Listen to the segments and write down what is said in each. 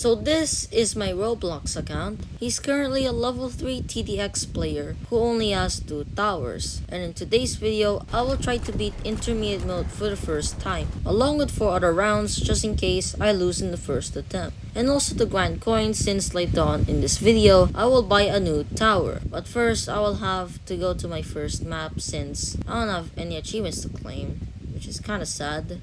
So this is my Roblox account. He's currently a level 3 TDX player who only has 2 towers. And in today's video, I will try to beat intermediate mode for the first time, along with 4 other rounds just in case I lose in the first attempt. And also to grind coins since later on in this video, I will buy a new tower. But first, I will have to go to my first map since I don't have any achievements to claim, which is kinda sad.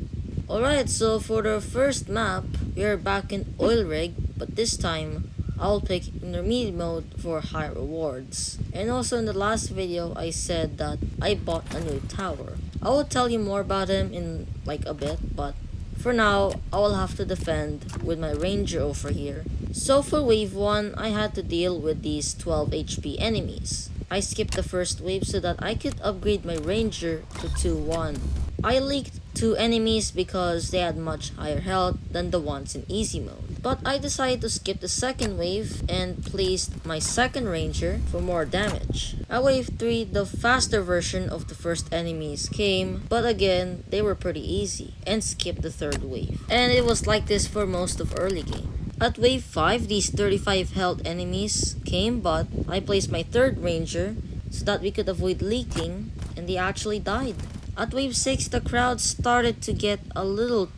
Alright, so for the first map, we are back in Oil Rig, but this time, I'll pick intermediate mode for high rewards. And also in the last video, I said that I bought a new tower. I will tell you more about him in like a bit, but for now, I will have to defend with my ranger over here. So for wave 1, I had to deal with these 12 HP enemies. I skipped the first wave so that I could upgrade my ranger to 2-1. I leaked 2 enemies because they had much higher health than the ones in easy mode. But I decided to skip the second wave and placed my second ranger for more damage. At wave 3, the faster version of the first enemies came, but again, they were pretty easy, and skipped the third wave. And it was like this for most of early game. At wave 5, these 35 health enemies came, but I placed my third ranger so that we could avoid leaking, and they actually died. At wave 6, the crowd started to get a little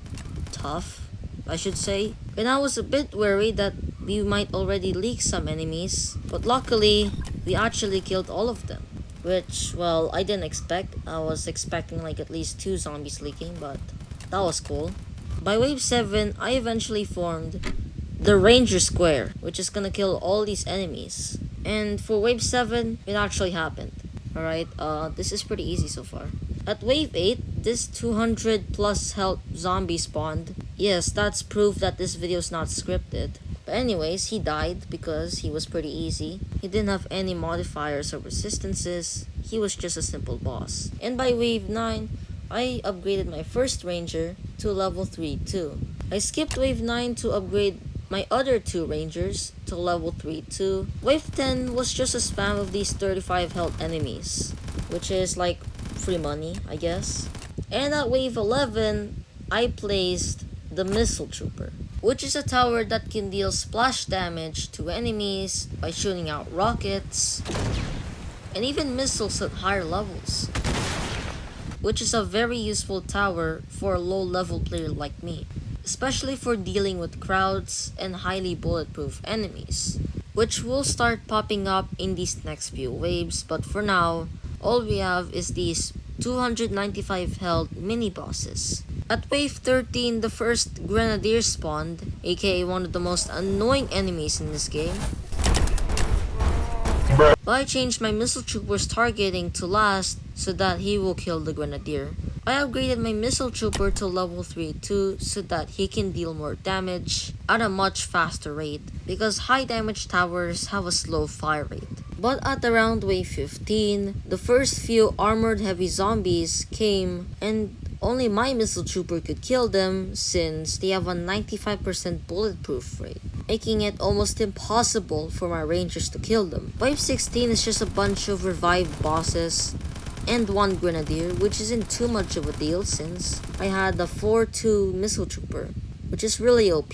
tough, I should say, and I was a bit worried that we might already leak some enemies, but luckily, we actually killed all of them. Which, well, I didn't expect. I was expecting like at least 2 zombies leaking, but that was cool. By wave 7, I eventually formed the Ranger Square, which is gonna kill all these enemies. And for wave 7, it actually happened. Alright, this is pretty easy so far. At wave 8, this 200 plus health zombie spawned. Yes, that's proof that this video is not scripted. But anyways, he died because he was pretty easy. He didn't have any modifiers or resistances. He was just a simple boss. And by wave 9, I upgraded my first ranger to level 3 too. I skipped wave 9 to upgrade my other 2 rangers to level 3 too. Wave 10 was just a spam of these 35 health enemies, which is like free money, I guess. And at wave 11, I placed the Missile Trooper, which is a tower that can deal splash damage to enemies by shooting out rockets and even missiles at higher levels, which is a very useful tower for a low level player like me, especially for dealing with crowds and highly bulletproof enemies, which will start popping up in these next few waves. But for now, all we have is these 295 health mini bosses. At wave 13, the first grenadier spawned, aka one of the most annoying enemies in this game. But I changed my missile trooper's targeting to last so that he will kill the grenadier. I upgraded my missile trooper to level 3 too so that he can deal more damage at a much faster rate because high damage towers have a slow fire rate. But at around wave 15, the first few armored heavy zombies came and only my missile trooper could kill them since they have a 95% bulletproof rate, making it almost impossible for my rangers to kill them. Wave 16 is just a bunch of revived bosses and 1 grenadier, which isn't too much of a deal since I had the 4-2 missile trooper, which is really OP.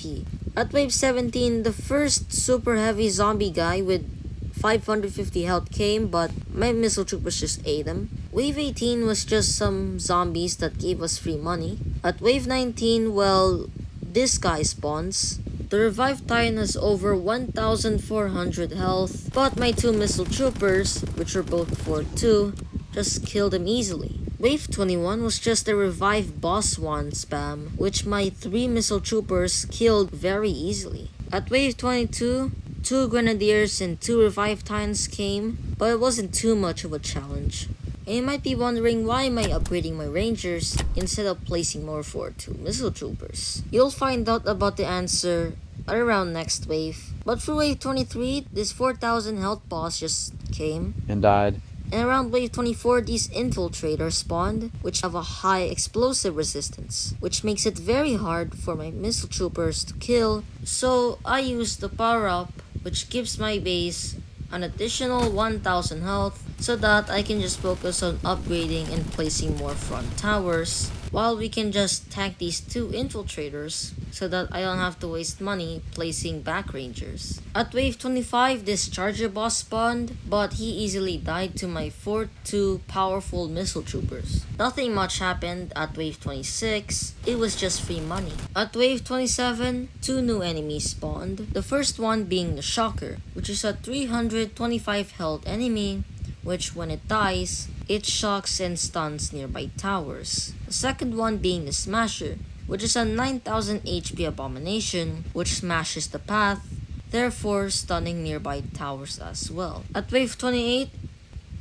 At wave 17, the first super heavy zombie guy with 550 health came, but my missile troopers just ate him. Wave 18 was just some zombies that gave us free money. At wave 19, well, this guy spawns. The revived Titan has over 1,400 health, but my 2 missile troopers, which were both 4-2, just killed him easily. Wave 21 was just a revived boss 1 spam, which my 3 missile troopers killed very easily. At wave 22, 2 grenadiers and 2 revived titans came, but it wasn't too much of a challenge. And you might be wondering why am I upgrading my rangers instead of placing more 4-2 missile troopers. You'll find out about the answer at around next wave. But for wave 23, this 4,000 health boss just came and died. And around wave 24, these infiltrators spawned, which have a high explosive resistance, which makes it very hard for my missile troopers to kill. So I used the power up, which gives my base an additional 1,000 health so that I can just focus on upgrading and placing more front towers while we can just tank these two infiltrators so that I don't have to waste money placing back rangers. At wave 25, this charger boss spawned, but he easily died to my 4-2 powerful missile troopers. Nothing much happened at wave 26, it was just free money. At wave 27, two new enemies spawned, the first one being the Shocker, which is a 325 health enemy, which when it dies, it shocks and stuns nearby towers. The second one being the Smasher, which is a 9000 HP abomination, which smashes the path, therefore stunning nearby towers as well. At wave 28,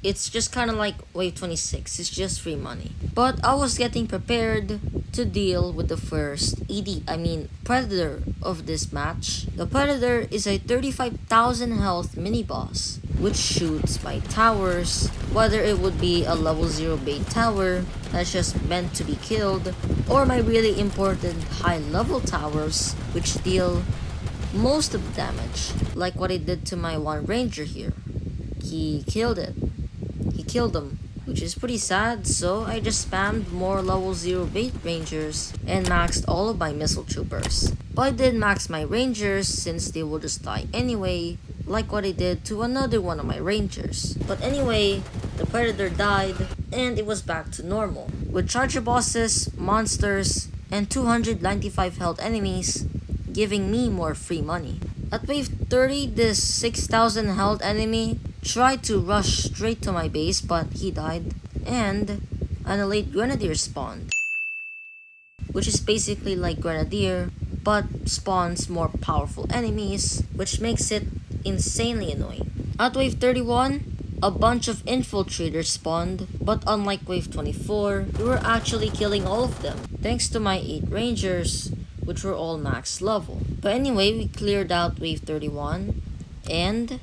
it's just kinda like wave 26, it's just free money. But I was getting prepared to deal with the first Predator of this match. The Predator is a 35,000 health mini-boss, which shoots my towers, whether it would be a level 0 bait tower that's just meant to be killed, or my really important high level towers, which deal most of the damage, like what it did to my one ranger here. He killed him, which is pretty sad, so I just spammed more level 0 bait rangers and maxed all of my missile troopers. But I did max my rangers since they will just die anyway, like what I did to another one of my rangers. But anyway, the Predator died and it was back to normal, with charger bosses, monsters, and 295 health enemies giving me more free money. At wave 30, this 6000 health enemy tried to rush straight to my base, but he died, and an elite grenadier spawned, which is basically like grenadier but spawns more powerful enemies, which makes it insanely annoying. At wave 31, a bunch of infiltrators spawned, but unlike wave 24, we were actually killing all of them thanks to my 8 rangers, which were all max level. But anyway, we cleared out wave 31, and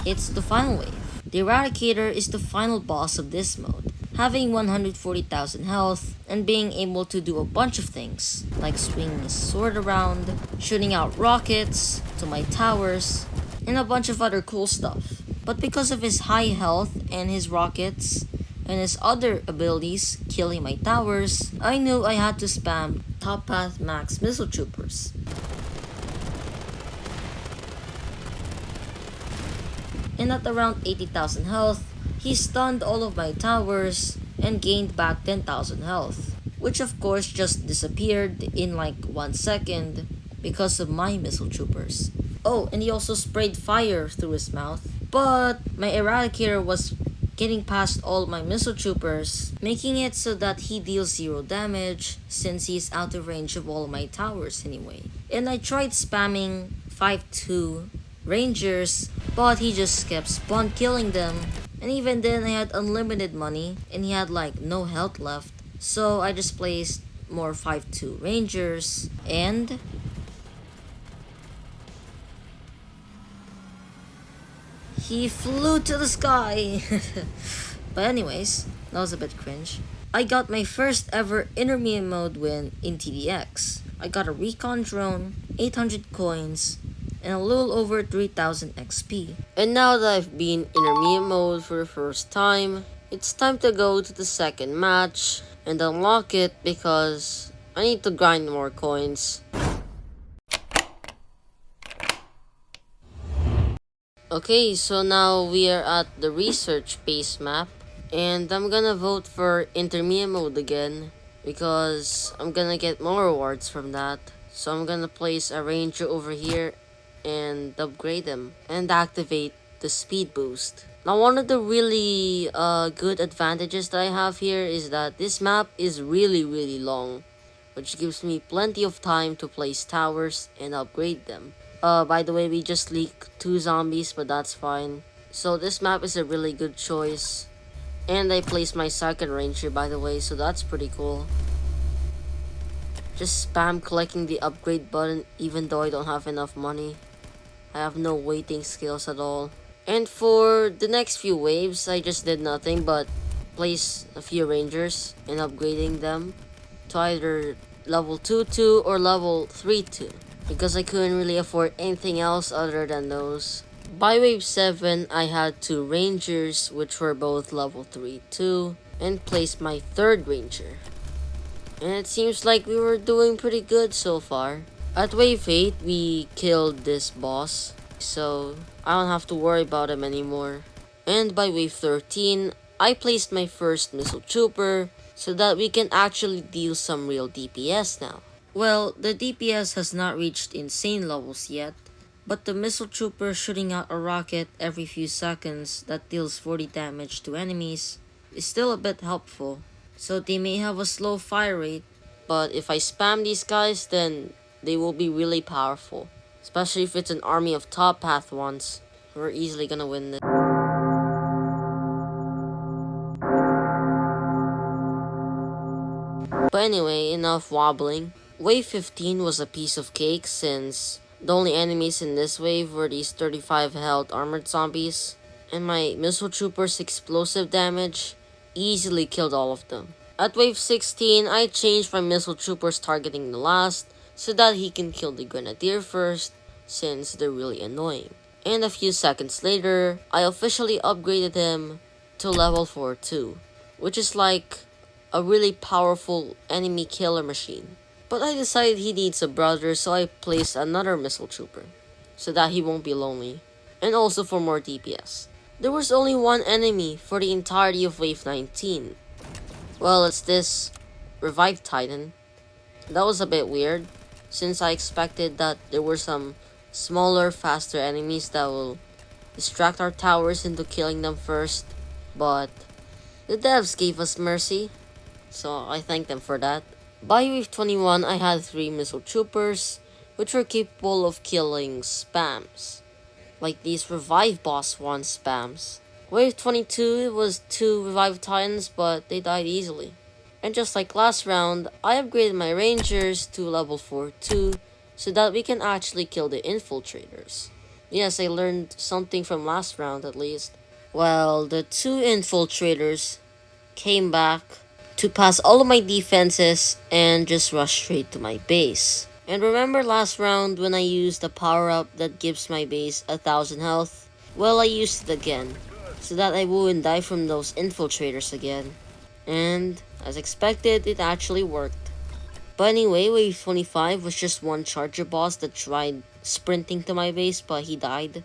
it's the final wave. The Eradicator is the final boss of this mode, having 140,000 health and being able to do a bunch of things, like swinging his sword around, shooting out rockets to my towers, and a bunch of other cool stuff. But because of his high health and his rockets, and his other abilities killing my towers, I knew I had to spam top path max missile troopers. And at around 80,000 health, he stunned all of my towers and gained back 10,000 health, which of course just disappeared in like 1 second because of my missile troopers. Oh, and he also sprayed fire through his mouth, but my Eradicator was getting past all my missile troopers, making it so that he deals 0 damage since he's out of range of all my towers anyway. And I tried spamming 5-2 rangers, but he just kept spawn killing them, and even then I had unlimited money and he had like no health left, so I just placed more 5-2 rangers, and he flew to the sky. But anyways, that was a bit cringe. I got my first ever intermediate mode win in TDX. I got a recon drone, 800 coins, and a little over 3000 XP. And now that I've been intermediate mode for the first time, it's time to go to the second match and unlock it because I need to grind more coins. Okay, so now we are at the research base map, and I'm gonna vote for intermediate mode again because I'm gonna get more rewards from that. So I'm gonna place a ranger over here and upgrade them and activate the speed boost. Now one of the really good advantages that I have here is that this map is really long, which gives me plenty of time to place towers and upgrade them. By the way, we just leaked 2 zombies, but that's fine. So this map is a really good choice. And I placed my second ranger, by the way, so that's pretty cool. Just spam clicking the upgrade button even though I don't have enough money. I have no waiting skills at all. And for the next few waves, I just did nothing but place a few rangers and upgrading them to either level 2-2 or level 3-2. Because I couldn't really afford anything else other than those. By wave 7, I had 2 rangers which were both level 3-2. and placed my third ranger. And it seems like we were doing pretty good so far. At wave 8, we killed this boss, so I don't have to worry about him anymore. And by wave 13, I placed my first missile trooper so that we can actually deal some real DPS now. Well, the DPS has not reached insane levels yet, but the missile trooper shooting out a rocket every few seconds that deals 40 damage to enemies is still a bit helpful. So they may have a slow fire rate, but if I spam these guys, then they will be really powerful. Especially if it's an army of top path ones. We're easily gonna win this. But anyway, enough wobbling. Wave 15 was a piece of cake since the only enemies in this wave were these 35 health armored zombies. And my missile trooper's explosive damage easily killed all of them. At wave 16, I changed my missile troopers targeting the last so that he can kill the grenadier first since they're really annoying. And a few seconds later, I officially upgraded him to level 4 too, which is like a really powerful enemy killer machine. But I decided he needs a brother, so I placed another missile trooper so that he won't be lonely, and also for more DPS. There was only one enemy for the entirety of wave 19. Well, it's this revived titan. That was a bit weird, since I expected that there were some smaller, faster enemies that will distract our towers into killing them first. But the devs gave us mercy, so I thank them for that. By wave 21, I had 3 missile troopers, which were capable of killing spams, like these revive boss 1 spams. Wave 22, it was 2 revive titans, but they died easily. And just like last round, I upgraded my rangers to level 4 too, so that we can actually kill the infiltrators. Yes, I learned something from last round at least. Well, the 2 infiltrators came back to pass all of my defenses and just rush straight to my base. And remember last round when I used the power up that gives my base 1000 health? Well, I used it again, so that I wouldn't die from those infiltrators again. And as expected, it actually worked. But anyway, wave 25 was just one charger boss that tried sprinting to my base, but he died.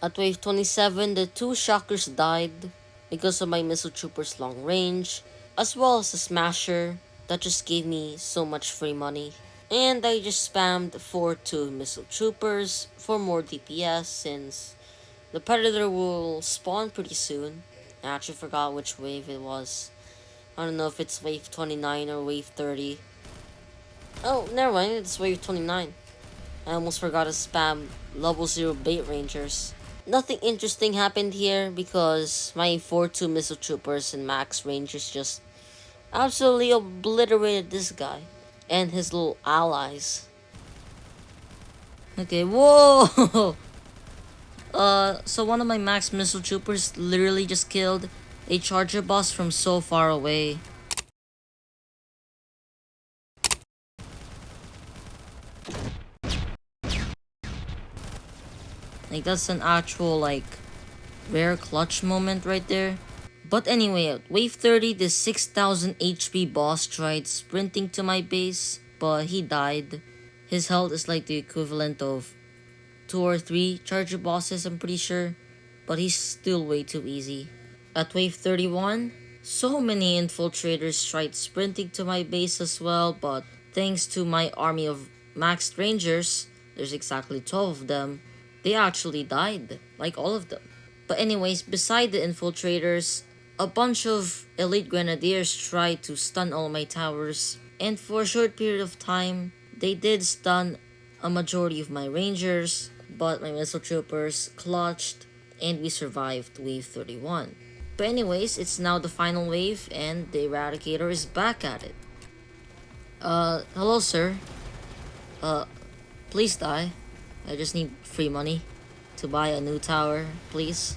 At wave 27, the 2 shockers died because of my missile trooper's long range, as well as a smasher that just gave me so much free money. And I just spammed 4-2 missile troopers for more DPS since the predator will spawn pretty soon. I actually forgot which wave it was. I don't know if it's wave 29 or wave 30. Oh, never mind, it's wave 29. I almost forgot to spam level 0 bait rangers. Nothing interesting happened here because my 4-2 missile troopers and max rangers just absolutely obliterated this guy and his little allies. Okay, whoa! So one of my max missile troopers literally just killed a charger boss from so far away. Like, that's an actual, like, rare clutch moment right there. But anyway, at wave 30, this 6000 HP boss tried sprinting to my base, but he died. His health is like the equivalent of 2 or 3 charger bosses, I'm pretty sure. But he's still way too easy. At wave 31, so many infiltrators tried sprinting to my base as well, but thanks to my army of maxed rangers, there's exactly 12 of them, they actually died, like all of them. But anyways, beside the infiltrators, a bunch of elite grenadiers tried to stun all my towers, and for a short period of time, they did stun a majority of my rangers, but my missile troopers clutched, and we survived wave 31. But anyways, it's now the final wave, and the eradicator is back at it. Hello sir. Please die. I just need free money to buy a new tower, please.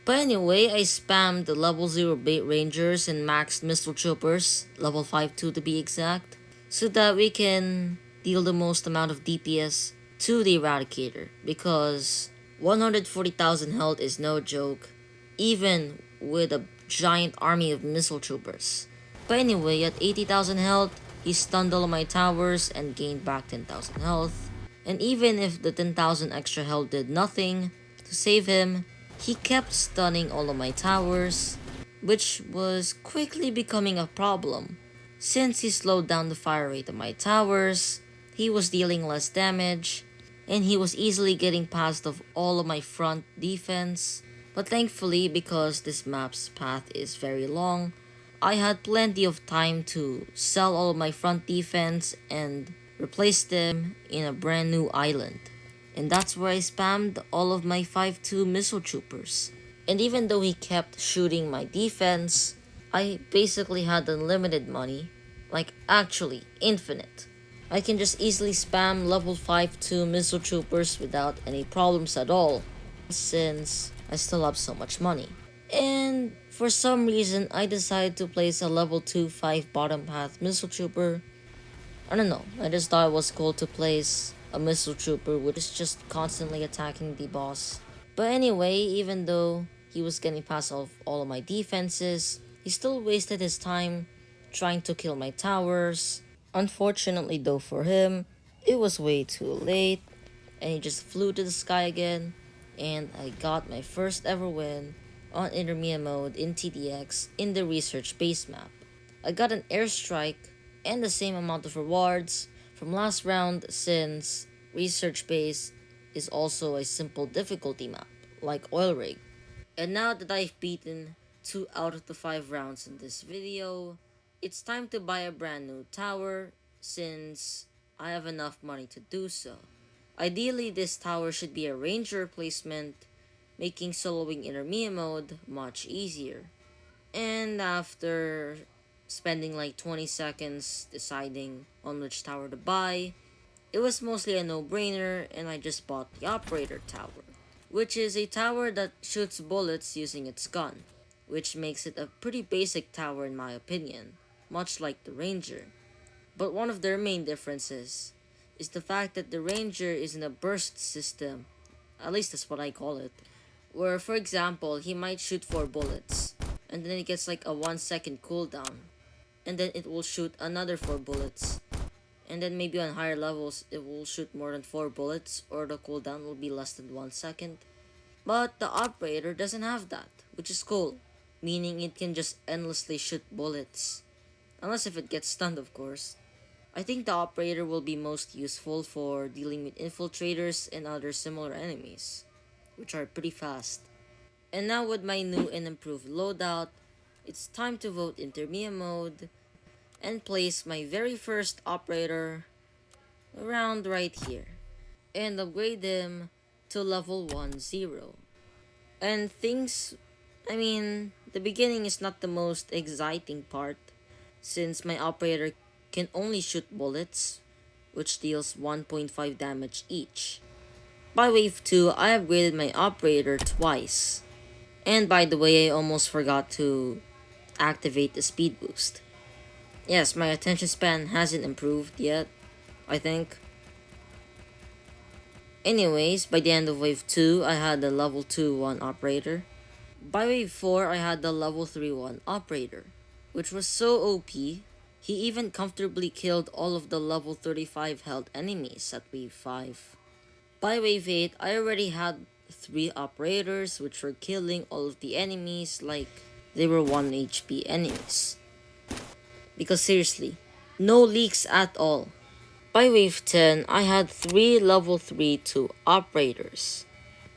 But anyway, I spammed the level 0 bait rangers and maxed missile troopers, level 5-2 to be exact, so that we can deal the most amount of DPS to the eradicator, because 140,000 health is no joke, even with a giant army of missile troopers. But anyway, at 80,000 health, he stunned all of my towers and gained back 10,000 health. And even if the 10,000 extra health did nothing to save him, he kept stunning all of my towers, which was quickly becoming a problem. Since he slowed down the fire rate of my towers, he was dealing less damage, and he was easily getting past of all of my front defense. But thankfully, because this map's path is very long, I had plenty of time to sell all of my front defense and replace them in a brand new island. And that's where I spammed all of my 5-2 missile troopers. And even though he kept shooting my defense, I basically had unlimited money, like actually infinite. I can just easily spam level 5-2 missile troopers without any problems at all, since I still have so much money. And for some reason, I decided to place a level 2-5 bottom path missile trooper. I don't know, I just thought it was cool to place a missile trooper which is just constantly attacking the boss. But anyway, even though he was getting past all of my defenses, he still wasted his time trying to kill my towers. Unfortunately though for him, it was way too late, and he just flew to the sky again, and I got my first ever win on intermediate mode in TDX in the research base map. I got an airstrike and the same amount of rewards from last round, since research base is also a simple difficulty map like oil rig. And now that I've beaten 2 out of the 5 rounds in this video, it's time to buy a brand new tower since I have enough money to do so. Ideally, this tower should be a ranger replacement, making soloing intermediate mode much easier. And after spending like 20 seconds deciding on which tower to buy, it was mostly a no-brainer, and I just bought the operator tower, which is a tower that shoots bullets using its gun, which makes it a pretty basic tower in my opinion, much like the ranger. But one of their main differences is the fact that the ranger is in a burst system, at least that's what I call it, where for example he might shoot 4 bullets, and then it gets like a 1 second cooldown, and then it will shoot another 4 bullets, and then maybe on higher levels it will shoot more than 4 bullets, or the cooldown will be less than 1 second. But the operator doesn't have that, which is cool, meaning it can just endlessly shoot bullets, unless if it gets stunned of course. I think the operator will be most useful for dealing with infiltrators and other similar enemies, which are pretty fast. And now with my new and improved loadout, it's time to vote intermediate mode and place my very first operator around right here and upgrade him to level 10. And the beginning is not the most exciting part, since my operator can only shoot bullets, which deals 1.5 damage each. By wave 2, I upgraded my operator twice. And by the way, I almost forgot to activate the speed boost. Yes, my attention span hasn't improved yet, I think. Anyways, by the end of wave 2, I had the level 2-1 operator. By wave 4, I had the level 3-1 operator, which was so OP, he even comfortably killed all of the level 35 health enemies at wave 5. By wave 8, I already had 3 operators which were killing all of the enemies like they were 1 HP enemies. Because seriously, no leaks at all. By wave 10, I had 3 level 3-2 operators.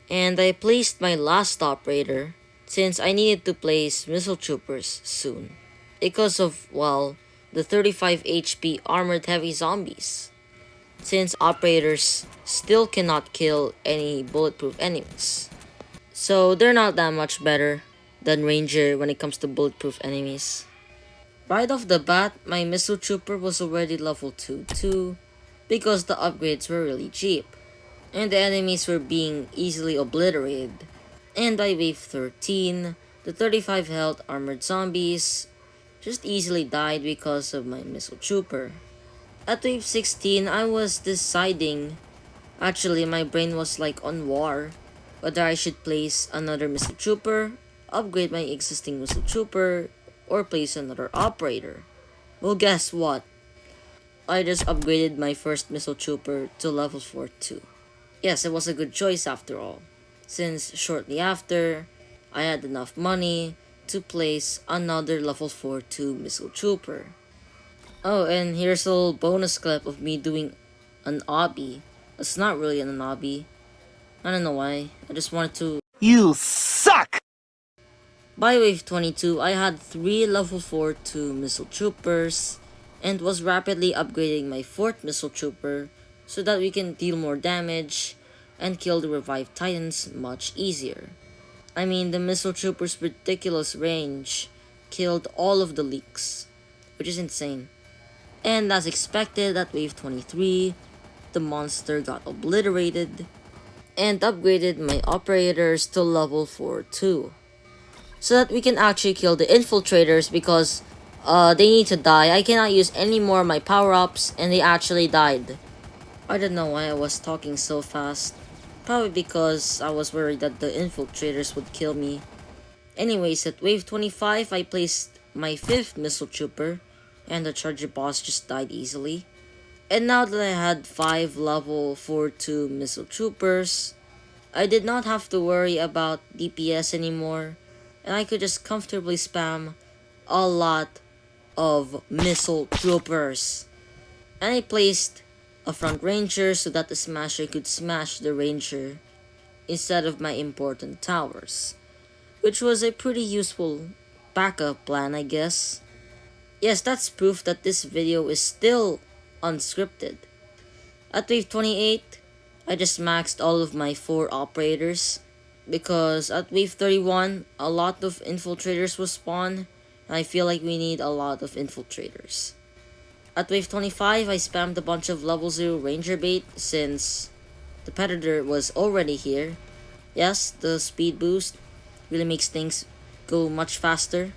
And I placed my last operator since I needed to place missile troopers soon, because of, well, the 35 HP armored heavy zombies, since operators still cannot kill any bulletproof enemies. So they're not that much better than ranger when it comes to bulletproof enemies. Right off the bat, my missile trooper was already level 2-2 because the upgrades were really cheap, and the enemies were being easily obliterated. And by wave 13, the 35 health armored zombies just easily died because of my missile trooper. At wave 16, I was deciding, actually my brain was like on war, whether I should place another missile trooper upgrade my existing missile trooper, or place another operator. Well, guess what? I just upgraded my first missile trooper to level 4 too. Yes, it was a good choice after all, since shortly after, I had enough money to place another level 4 2 missile trooper. Oh, and here's a little bonus clip of me doing an obby. It's not really an obby. I don't know why. I just wanted to. You suck! By wave 22, I had 3 level 4 2 missile troopers and was rapidly upgrading my 4th missile trooper so that we can deal more damage and kill the revived titans much easier. I mean, the missile trooper's ridiculous range killed all of the leaks, which is insane. And as expected at wave 23, the monster got obliterated and upgraded my operators to level 4 too, so that we can actually kill the infiltrators because they need to die. I cannot use any more of my power-ups and they actually died. I don't know why I was talking so fast. Probably because I was worried that the infiltrators would kill me. Anyways, at wave 25 I placed my 5th missile trooper and the charger boss just died easily. And now that I had 5 level 4-2 missile troopers, I did not have to worry about DPS anymore, and I could just comfortably spam a lot of missile troopers. And I placed a front ranger so that the smasher could smash the ranger instead of my important towers, which was a pretty useful backup plan, I guess. Yes, that's proof that this video is still unscripted. At wave 28, I just maxed all of my 4 operators because at wave 31, a lot of infiltrators will spawn and I feel like we need a lot of infiltrators. At wave 25, I spammed a bunch of level 0 ranger bait since the predator was already here. Yes, the speed boost really makes things go much faster.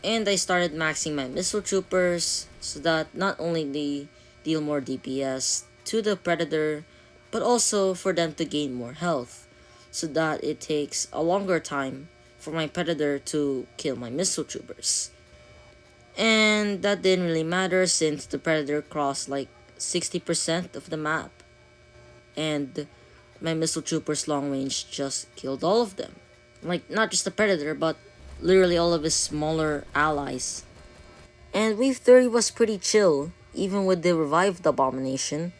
And I started maxing my missile troopers so that not only they deal more DPS to the predator, but also for them to gain more health, so that it takes a longer time for my predator to kill my missile troopers. And that didn't really matter since the predator crossed like 60% of the map, and my missile troopers long range just killed all of them. Like, not just the predator, but literally all of his smaller allies. And wave 30 was pretty chill, even with the revived abomination,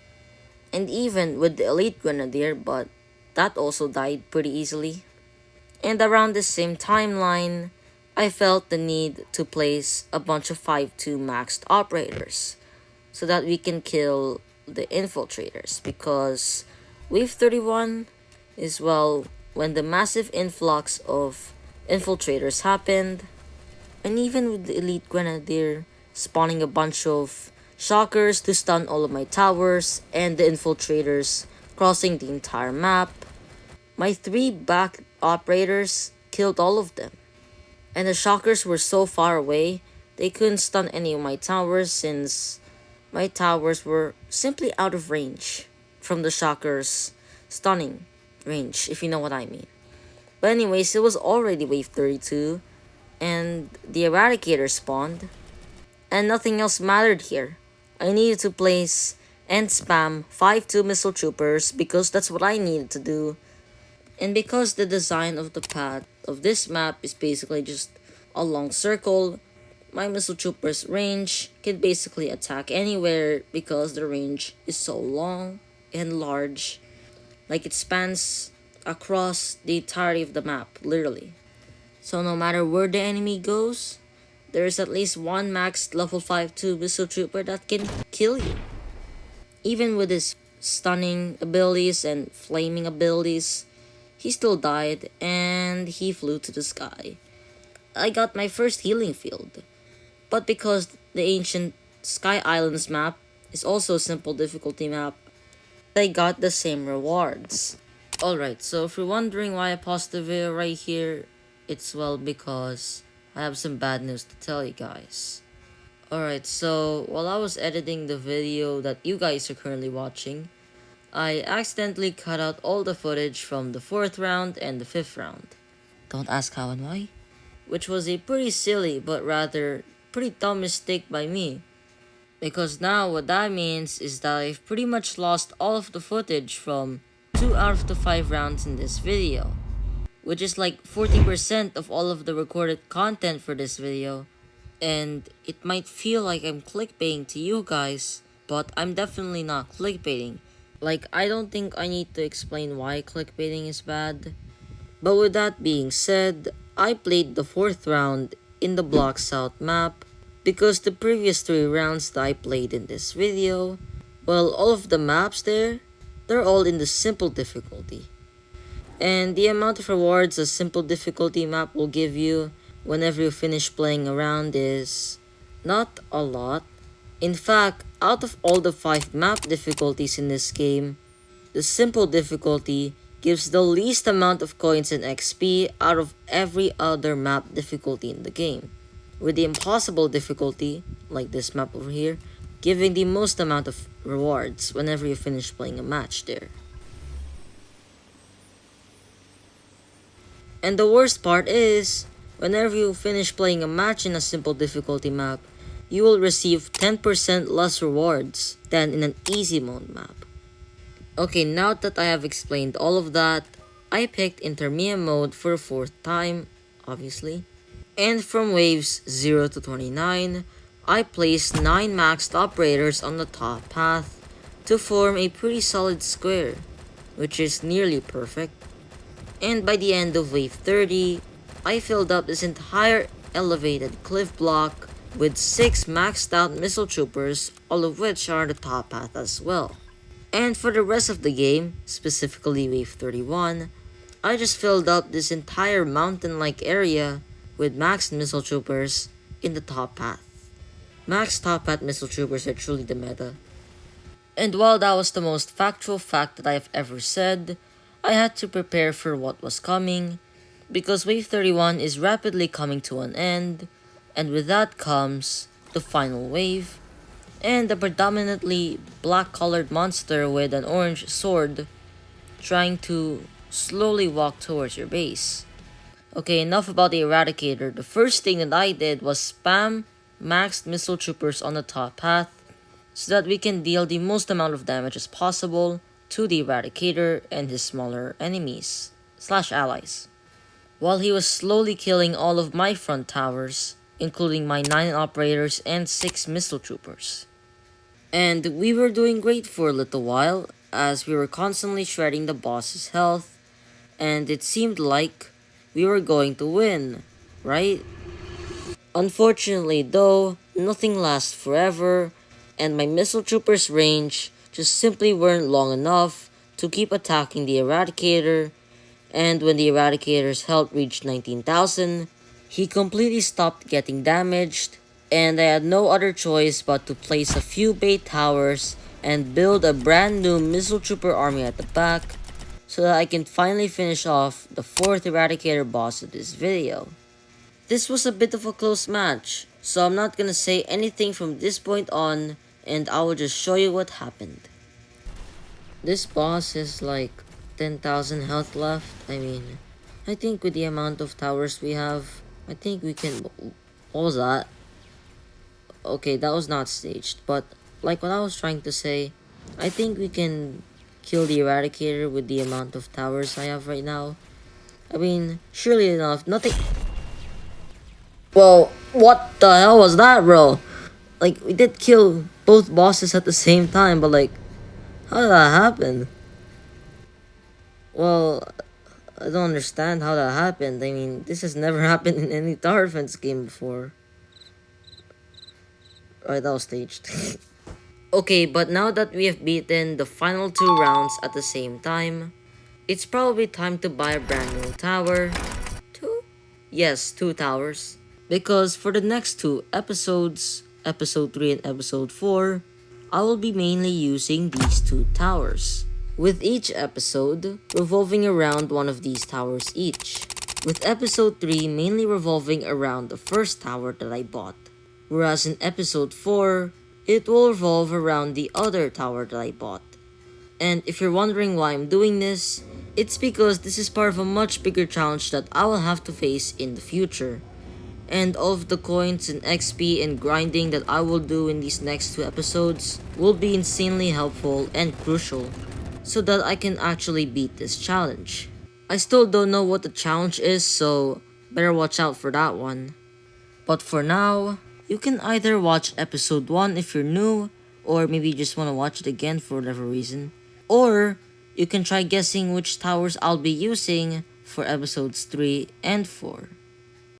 and even with the elite grenadier, but that also died pretty easily. And around the same timeline, I felt the need to place a bunch of 5-2 maxed operators so that we can kill the infiltrators, because wave 31 is, well, when the massive influx of infiltrators happened, and even with the elite grenadier spawning a bunch of shockers to stun all of my towers and the infiltrators crossing the entire map, my 3 back operators killed all of them. And the shockers were so far away, they couldn't stun any of my towers since my towers were simply out of range from the shockers' stunning range, if you know what I mean. But anyways, it was already wave 32, and the eradicator spawned, and nothing else mattered here. I needed to place and spam 5-2 missile troopers because that's what I needed to do. And because the design of the path of this map is basically just a long circle, my missile trooper's range can basically attack anywhere because the range is so long and large. Like, it spans across the entirety of the map, literally. So no matter where the enemy goes, there is at least one maxed level 5-2 missile trooper that can kill you. Even with his stunning abilities and flaming abilities, he still died and he flew to the sky. I got my first healing field, but because the ancient Sky Islands map is also a simple difficulty map, I got the same rewards. Alright, so if you're wondering why I paused the video right here, it's, well, because I have some bad news to tell you guys. Alright, so while I was editing the video that you guys are currently watching, I accidentally cut out all the footage from the 4th round and the 5th round. Don't ask how and why. Which was a pretty silly but rather pretty dumb mistake by me. Because now what that means is that I've pretty much lost all of the footage from 2 out of the 5 rounds in this video. Which is like 40% of all of the recorded content for this video. And it might feel like I'm clickbaiting to you guys, but I'm definitely not clickbaiting. Like, I don't think I need to explain why clickbaiting is bad. But with that being said, I played the 4th round in the Block South map because the previous 3 rounds that I played in this video, well, all of the maps there, they're all in the simple difficulty. And the amount of rewards a simple difficulty map will give you whenever you finish playing around is not a lot. In fact, out of all the 5 map difficulties in this game, the simple difficulty gives the least amount of coins and XP out of every other map difficulty in the game, with the impossible difficulty, like this map over here, giving the most amount of rewards whenever you finish playing a match there. And the worst part is, whenever you finish playing a match in a simple difficulty map, you will receive 10% less rewards than in an easy mode map. Okay, now that I have explained all of that, I picked intermediate mode for the 4th time, obviously. And from waves 0 to 29, I placed 9 maxed operators on the top path to form a pretty solid square, which is nearly perfect. And by the end of wave 30, I filled up this entire elevated cliff block with 6 maxed out missile troopers, all of which are on the top path as well. And for the rest of the game, specifically wave 31, I just filled up this entire mountain-like area with maxed missile troopers in the top path. Maxed top path missile troopers are truly the meta. And while that was the most factual fact that I have ever said, I had to prepare for what was coming, because wave 31 is rapidly coming to an end, and with that comes the final wave, and a predominantly black-colored monster with an orange sword trying to slowly walk towards your base. Okay, enough about the eradicator. The first thing that I did was spam maxed missile troopers on the top path so that we can deal the most amount of damage as possible to the eradicator and his smaller enemies / allies, while he was slowly killing all of my front towers, including my 9 operators and 6 missile troopers. And we were doing great for a little while, as we were constantly shredding the boss's health, and it seemed like we were going to win, right? Unfortunately though, nothing lasts forever, and my missile troopers' range just simply weren't long enough to keep attacking the eradicator, and when the eradicator's health reached 19,000, he completely stopped getting damaged, and I had no other choice but to place a few bait towers and build a brand new missile trooper army at the back so that I can finally finish off the 4th eradicator boss of this video. This was a bit of a close match, so I'm not gonna say anything from this point on, and I will just show you what happened. This boss is like 10,000 health left. I mean, I think with the amount of towers we have, I think we can... What was that? Okay, that was not staged, but like what I was trying to say, I think we can kill the eradicator with the amount of towers I have right now. I mean, surely enough, nothing... Well, what the hell was that, bro? Like, we did kill both bosses at the same time, but like, how did that happen? Well, I don't understand how that happened. I mean, this has never happened in any tower defense game before. Right, that was staged. Okay, but now that we have beaten the final 2 rounds at the same time, it's probably time to buy a brand new tower. 2? Yes, 2 towers. Because for the next 2 episodes, episode 3 and episode 4, I will be mainly using these 2 towers, with each episode revolving around one of these towers each, with episode 3 mainly revolving around the first tower that I bought, whereas in episode 4, it will revolve around the other tower that I bought. And if you're wondering why I'm doing this, It's because this is part of a much bigger challenge that I will have to face in the future. And all of the coins and XP and grinding that I will do in these next two episodes will be insanely helpful and crucial so that I can actually beat this challenge. I still don't know what the challenge is, so better watch out for that one. But for now, you can either watch episode 1 if you're new, or maybe you just want to watch it again for whatever reason, or you can try guessing which towers I'll be using for episodes 3 and 4.